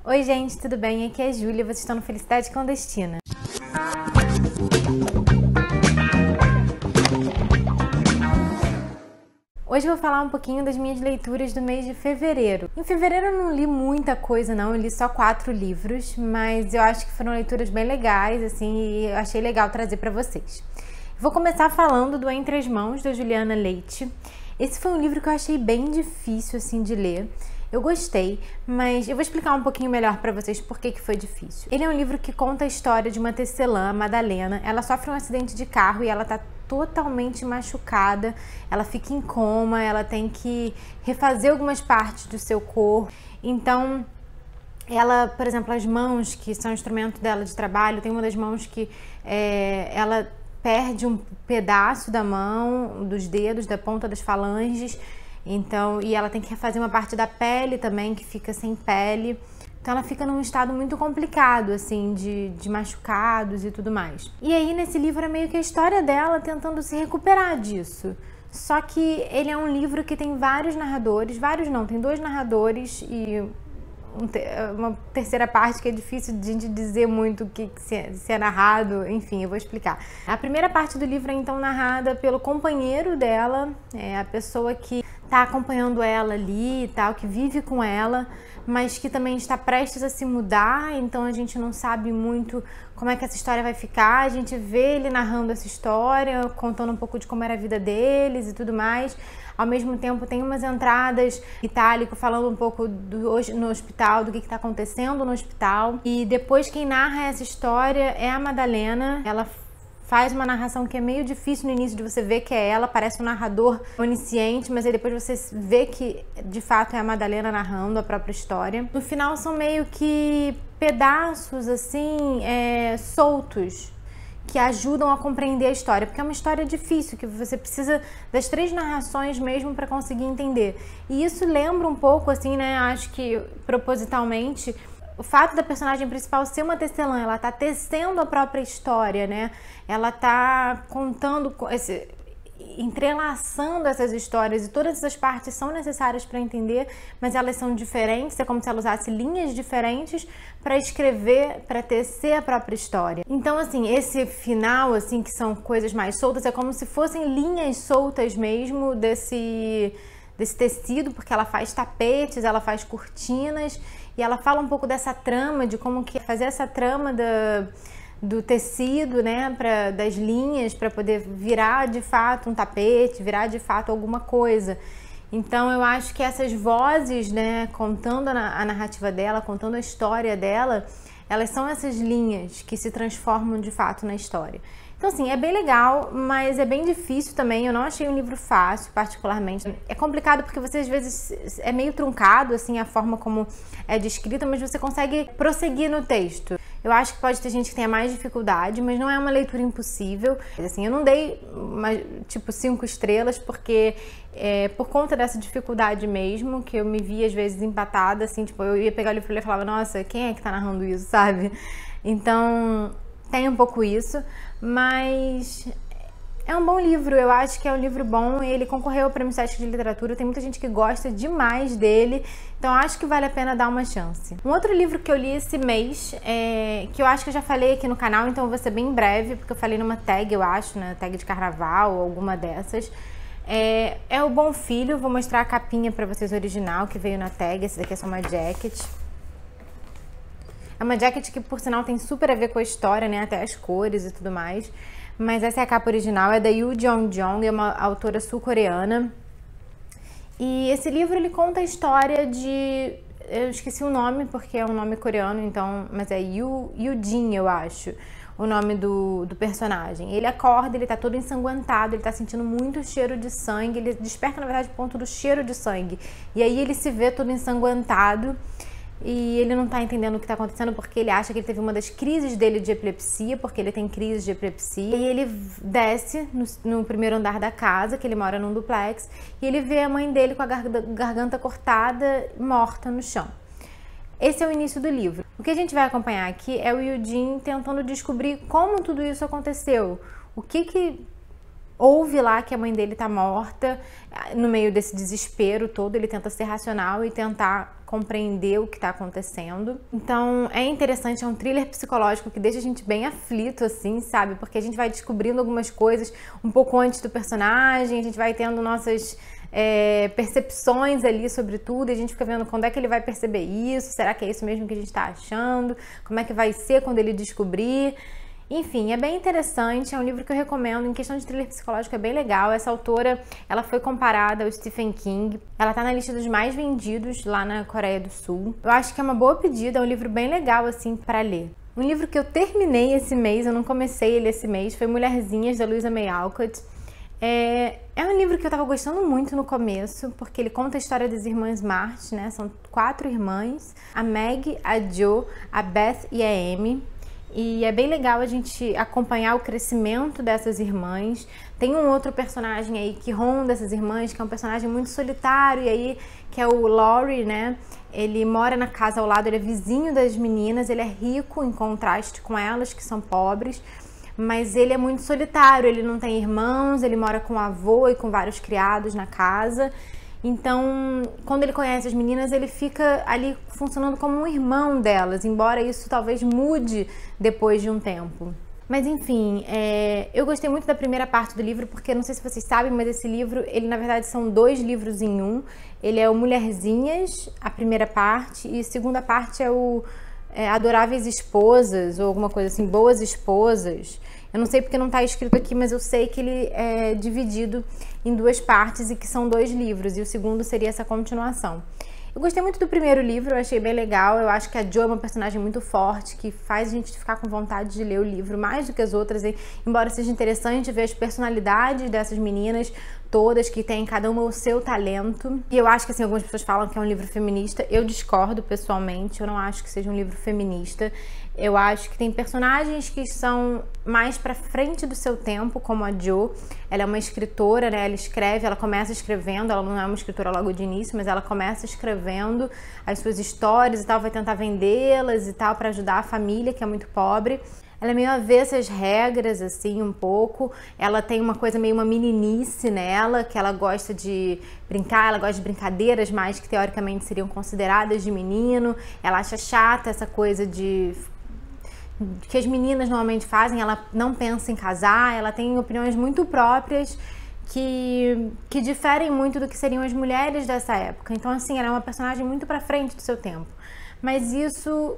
Oi gente, tudo bem? Aqui é a Júlia, vocês estão no Felicidade Clandestina. Hoje eu vou falar um pouquinho das minhas leituras do mês de fevereiro. Em fevereiro eu não li muita coisa não, eu li só 4 livros, mas eu acho que foram leituras bem legais, assim, e eu achei legal trazer para vocês. Vou começar falando do Entre as Mãos, da Juliana Leite. Esse foi um livro que eu achei bem difícil, assim, de ler. Eu gostei, mas eu vou explicar um pouquinho melhor para vocês por que foi difícil. Ele é um livro que conta a história de uma tecelã, a Madalena. Ela sofre um acidente de carro e ela tá totalmente machucada, ela fica em coma, ela tem que refazer algumas partes do seu corpo. Então, ela, por exemplo, as mãos, que são o instrumento dela de trabalho, tem uma das mãos que ela perde um pedaço da mão, dos dedos, da ponta das falanges. Então, e ela tem que refazer uma parte da pele também, que fica sem pele. Então ela fica num estado muito complicado, assim, de machucados e tudo mais. E aí nesse livro é meio que a história dela tentando se recuperar disso. Só que ele é um livro que tem vários narradores, tem 2 narradores e uma terceira parte que é difícil de gente dizer muito o que se é narrado, enfim, eu vou explicar. A primeira parte do livro é então narrada pelo companheiro dela, a pessoa que tá acompanhando ela ali e tal, que vive com ela, mas que também está prestes a se mudar, então a gente não sabe muito como é que essa história vai ficar. A gente vê ele narrando essa história, contando um pouco de como era a vida deles e tudo mais. Ao mesmo tempo tem umas entradas itálico falando um pouco no hospital, do que está acontecendo no hospital. E depois quem narra essa história é a Madalena. Ela faz uma narração que é meio difícil no início de você ver que é ela, parece um narrador onisciente, mas aí depois você vê que de fato é a Madalena narrando a própria história. No final são meio que pedaços assim, soltos, que ajudam a compreender a história, porque é uma história difícil, que você precisa das 3 narrações mesmo para conseguir entender. E isso lembra um pouco, assim, né, acho que propositalmente, o fato da personagem principal ser uma tecelã, ela tá tecendo a própria história, né? Ela tá contando, entrelaçando essas histórias, e todas essas partes são necessárias para entender, mas elas são diferentes, é como se ela usasse linhas diferentes para escrever, para tecer a própria história. Então, assim, esse final, assim, que são coisas mais soltas, é como se fossem linhas soltas mesmo desse tecido, porque ela faz tapetes, ela faz cortinas, e ela fala um pouco dessa trama, de como que fazer essa trama do tecido, né, das linhas, para poder virar de fato um tapete, virar de fato alguma coisa. Então eu acho que essas vozes, né, contando a narrativa dela, contando a história dela, elas são essas linhas que se transformam de fato na história. Então, assim, é bem legal, mas é bem difícil também. Eu não achei um livro fácil, particularmente. É complicado porque você, às vezes, é meio truncado, assim, a forma como é descrita, mas você consegue prosseguir no texto. Eu acho que pode ter gente que tenha mais dificuldade, mas não é uma leitura impossível. Assim, eu não dei, tipo, 5 estrelas, porque por conta dessa dificuldade mesmo, que eu me vi, às vezes, empatada, assim, tipo, eu ia pegar o livro e falava, nossa, quem é que tá narrando isso, sabe? Então, tem um pouco isso, mas é um bom livro, eu acho que é um livro bom. Ele concorreu ao Prêmio Sesc de Literatura, tem muita gente que gosta demais dele, então acho que vale a pena dar uma chance. Um outro livro que eu li esse mês, que eu acho que eu já falei aqui no canal, então eu vou ser bem breve, porque eu falei numa tag, eu acho, né, tag de carnaval ou alguma dessas. É O Bom Filho, vou mostrar a capinha pra vocês original, que veio na tag. Esse daqui é só uma jacket. É uma jacket que, por sinal, tem super a ver com a história, né? Até as cores e tudo mais. Mas essa é a capa original, é da Yoo Jong-jong, é uma autora sul-coreana. E esse livro, ele conta a história de... Eu esqueci o nome, porque é um nome coreano, então... Mas é Yoo-jin, eu acho, o nome do personagem. Ele acorda, ele tá todo ensanguentado, ele tá sentindo muito cheiro de sangue. Ele desperta, na verdade, por conta do cheiro de sangue. E aí ele se vê todo ensanguentado. E ele não tá entendendo o que tá acontecendo, porque ele acha que ele teve uma das crises dele de epilepsia, porque ele tem crise de epilepsia. E ele desce no primeiro andar da casa, que ele mora num duplex, e ele vê a mãe dele com a garganta cortada, morta no chão. Esse é o início do livro. O que a gente vai acompanhar aqui é o Yoo-jin tentando descobrir como tudo isso aconteceu. ouve lá que a mãe dele tá morta. No meio desse desespero todo, ele tenta ser racional e tentar compreender o que está acontecendo. Então é interessante, é um thriller psicológico que deixa a gente bem aflito, assim, sabe? Porque a gente vai descobrindo algumas coisas um pouco antes do personagem, a gente vai tendo nossas percepções ali sobre tudo, e a gente fica vendo quando é que ele vai perceber isso, será que é isso mesmo que a gente está achando, como é que vai ser quando ele descobrir. Enfim, é bem interessante, é um livro que eu recomendo, em questão de thriller psicológico é bem legal. Essa autora, ela foi comparada ao Stephen King, ela tá na lista dos mais vendidos lá na Coreia do Sul. Eu acho que é uma boa pedida, é um livro bem legal, assim, pra ler. Um livro que eu terminei esse mês, eu não comecei ele esse mês, foi Mulherzinhas, da Louisa May Alcott. É um livro que eu tava gostando muito no começo, porque ele conta a história das irmãs March, né? São 4 irmãs, a Meg, a Jo, a Beth e a Amy. E é bem legal a gente acompanhar o crescimento dessas irmãs. Tem um outro personagem aí que ronda essas irmãs, que é um personagem muito solitário, e aí que é o Laurie, né? Ele mora na casa ao lado, ele é vizinho das meninas, ele é rico em contraste com elas, que são pobres, mas ele é muito solitário, ele não tem irmãos, ele mora com o avô e com vários criados na casa. Então, quando ele conhece as meninas, ele fica ali funcionando como um irmão delas, embora isso talvez mude depois de um tempo. Mas enfim, eu gostei muito da primeira parte do livro, porque não sei se vocês sabem, mas esse livro, ele na verdade são 2 livros em um. Ele é o Mulherzinhas, a primeira parte, e a segunda parte é o Adoráveis Esposas, ou alguma coisa assim, Boas Esposas. Eu não sei porque não está escrito aqui, mas eu sei que ele é dividido em 2 partes e que são 2 livros, e o segundo seria essa continuação. Eu gostei muito do primeiro livro, eu achei bem legal. Eu acho que a Jo é uma personagem muito forte, que faz a gente ficar com vontade de ler o livro mais do que as outras, embora seja interessante ver as personalidades dessas meninas todas, que tem cada uma o seu talento. E eu acho que, assim, algumas pessoas falam que é um livro feminista. Eu discordo pessoalmente, eu não acho que seja um livro feminista. Eu acho que tem personagens que são mais pra frente do seu tempo, como a Jo. Ela é uma escritora, né? Ela escreve, ela começa escrevendo, ela não é uma escritora logo de início, mas ela começa escrevendo as suas histórias e tal, vai tentar vendê-las e tal, pra ajudar a família, que é muito pobre. Ela é meio avessa às regras, assim, um pouco. Ela tem uma coisa meio uma meninice nela, que ela gosta de brincar, ela gosta de brincadeiras mais que teoricamente seriam consideradas de menino. Ela acha chata essa coisa que as meninas normalmente fazem, ela não pensa em casar, ela tem opiniões muito próprias que diferem muito do que seriam as mulheres dessa época. Então, assim, ela é uma personagem muito pra frente do seu tempo. Mas isso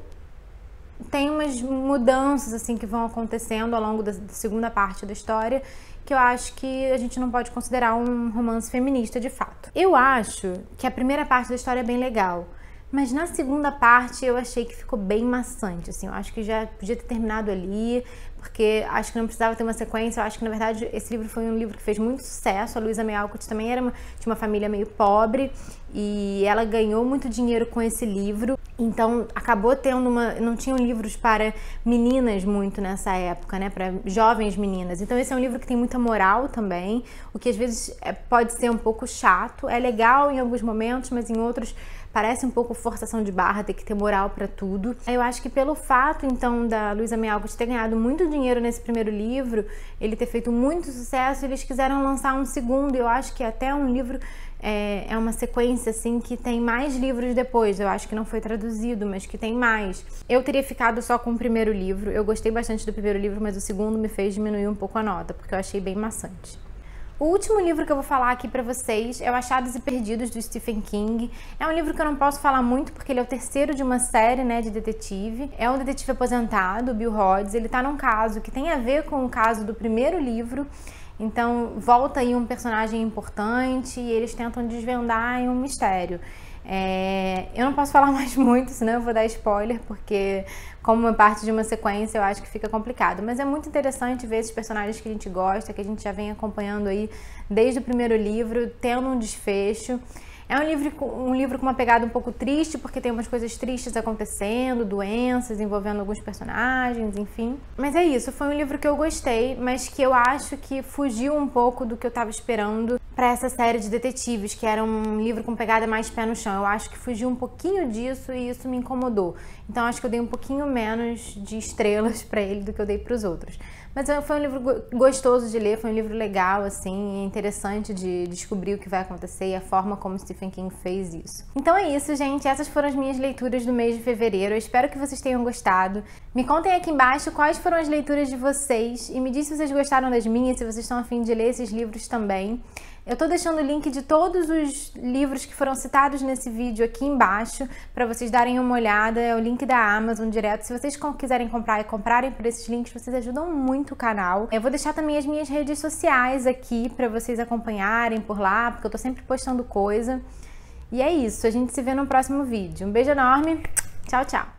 tem umas mudanças, assim, que vão acontecendo ao longo da segunda parte da história, que eu acho que a gente não pode considerar um romance feminista, de fato. Eu acho que a primeira parte da história é bem legal, mas na segunda parte eu achei que ficou bem maçante, assim, eu acho que já podia ter terminado ali, porque acho que não precisava ter uma sequência. Eu acho que, na verdade, esse livro foi um livro que fez muito sucesso. A Louisa May Alcott também tinha uma família meio pobre e ela ganhou muito dinheiro com esse livro, então acabou tendo não tinham livros para meninas muito nessa época, né, para jovens meninas. Então esse é um livro que tem muita moral também, o que às vezes pode ser um pouco chato. É legal em alguns momentos, mas em outros parece um pouco forçação de barra, ter que ter moral pra tudo. Eu acho que pelo fato, então, da Louisa May Alcott ter ganhado muito dinheiro nesse primeiro livro, ele ter feito muito sucesso, eles quiseram lançar um segundo. Eu acho que até um livro é uma sequência, assim, que tem mais livros depois. Eu acho que não foi traduzido, mas que tem mais. Eu teria ficado só com o primeiro livro. Eu gostei bastante do primeiro livro, mas o segundo me fez diminuir um pouco a nota, porque eu achei bem maçante. O último livro que eu vou falar aqui pra vocês é o Achados e Perdidos, do Stephen King. É um livro que eu não posso falar muito, porque ele é o terceiro de uma série, né, de detetive. É um detetive aposentado, o Bill Hodges. Ele tá num caso que tem a ver com o caso do primeiro livro. Então, volta aí um personagem importante e eles tentam desvendar em um mistério. Eu não posso falar mais muito, senão eu vou dar spoiler, porque como uma parte de uma sequência eu acho que fica complicado, mas é muito interessante ver esses personagens que a gente gosta, que a gente já vem acompanhando aí desde o primeiro livro, tendo um desfecho. É um livro com uma pegada um pouco triste, porque tem umas coisas tristes acontecendo, doenças envolvendo alguns personagens, enfim. Mas é isso, foi um livro que eu gostei, mas que eu acho que fugiu um pouco do que eu tava esperando para essa série de detetives, que era um livro com pegada mais pé no chão. Eu acho que fugiu um pouquinho disso e isso me incomodou. Então acho que eu dei um pouquinho menos de estrelas para ele do que eu dei para os outros. Mas foi um livro gostoso de ler, foi um livro legal, assim, interessante de descobrir o que vai acontecer e a forma como Stephen King fez isso. Então é isso, gente, essas foram as minhas leituras do mês de fevereiro, eu espero que vocês tenham gostado. Me contem aqui embaixo quais foram as leituras de vocês e me diz se vocês gostaram das minhas, se vocês estão a fim de ler esses livros também. Eu tô deixando o link de todos os livros que foram citados nesse vídeo aqui embaixo para vocês darem uma olhada, é o link da Amazon direto. Se vocês quiserem comprar e comprarem por esses links, vocês ajudam muito o canal. Eu vou deixar também as minhas redes sociais aqui para vocês acompanharem por lá, porque eu tô sempre postando coisa. E é isso, a gente se vê no próximo vídeo. Um beijo enorme, tchau, tchau!